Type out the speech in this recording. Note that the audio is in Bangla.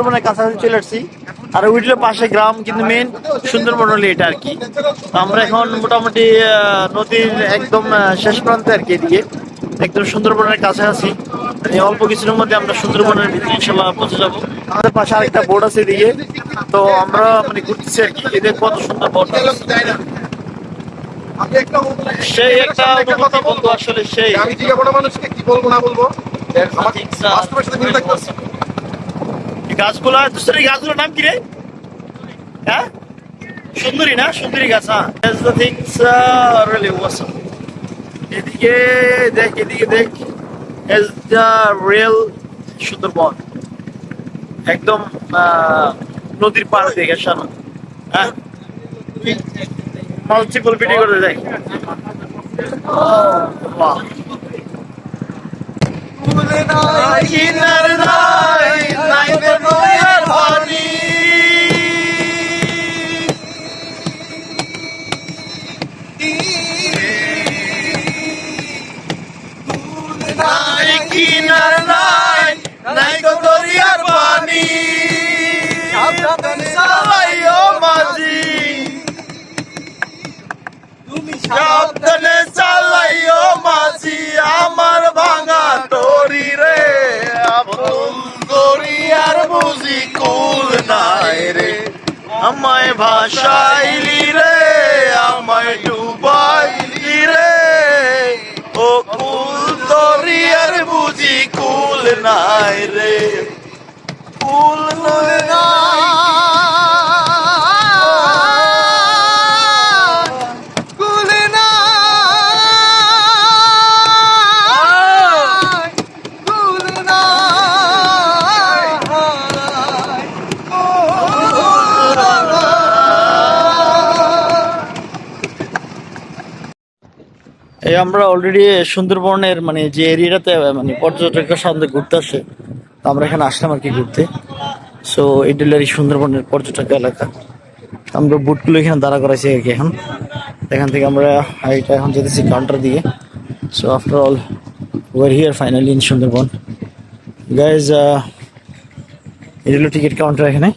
সুন্দরবনের কাছাকাছি চলে আসছি। আর ওইটার পাশে গ্রাম, কিন্তু মেন সুন্দরবন হলো এটা আর কি। তো আমরা এখন মোটামুটি নদীর একদম শেষ প্রান্তে আর কি, এদিকে একদম সুন্দরবনের কাছাকাছি। এই অল্প কিছুর মধ্যে আমরা সুন্দরবনের ভিতরে ইনশাল্লাহ পৌঁছে যাবো। আমাদের পাশে আরেকটা বোট আছে এদিকে, তো আমরা মানে ঘুরতেছি আর কি। এদের কত সুন্দর বোট, সেই একটা অনুভূতি বন্ধু, আসলে সেই। আমি জিজ্ঞাসা মানুষকে কি বলবো না বলবো বাস্তবের সাথে মিল থাকতে হবে। গাছগুলা, দুসরি গাছগুলোর নাম কি রে? হ্যাঁ, সুন্দরী না? সুন্দরী গাছ। হ্যাঁ, that's the things really awesome. এদিকে দেখ, এদিকে দেখ, is the real সুন্দরবন, একদম নদীর পাড়ে দেখে সানো। হ্যাঁ, মাল্টিপল ভিডিও করে দেখ। বাহ, কিনার নাই নাই নদীর পানি, নাই কিনার নাই নাই তো দরিয়ার পানি। সাবধানে চালাইও মাঝি, তুমি সাবধানে চালাইও মাঝি, আমার ভাঙা তরি রে আপন দরিয়ার বুঝি কুল নাই রে। আমায় ভাসাইলি রে, আমায় ডুবাইলি রে, ও কুল দরিয়ার বুঝি কুল নাই রে, কুল নাই। এই আমরা অলরেডি সুন্দরবনের মানে যে এরিয়াটাতে মানে পর্যটকের সামনে ঘুরতে আসে, তো আমরা এখানে আসলাম আর কি ঘুরতে। সো এটা হলো এই সুন্দরবনের পর্যটক এলাকা। আমরা বুটগুলো এখানে দাঁড়া করাইছি আর কি। এখান থেকে আমরা এটা এখন যেতেছি কাউন্টার দিকে। So after all we're here finally in Sundarban guys. এটা হলো টিকিট কাউন্টার এখানে।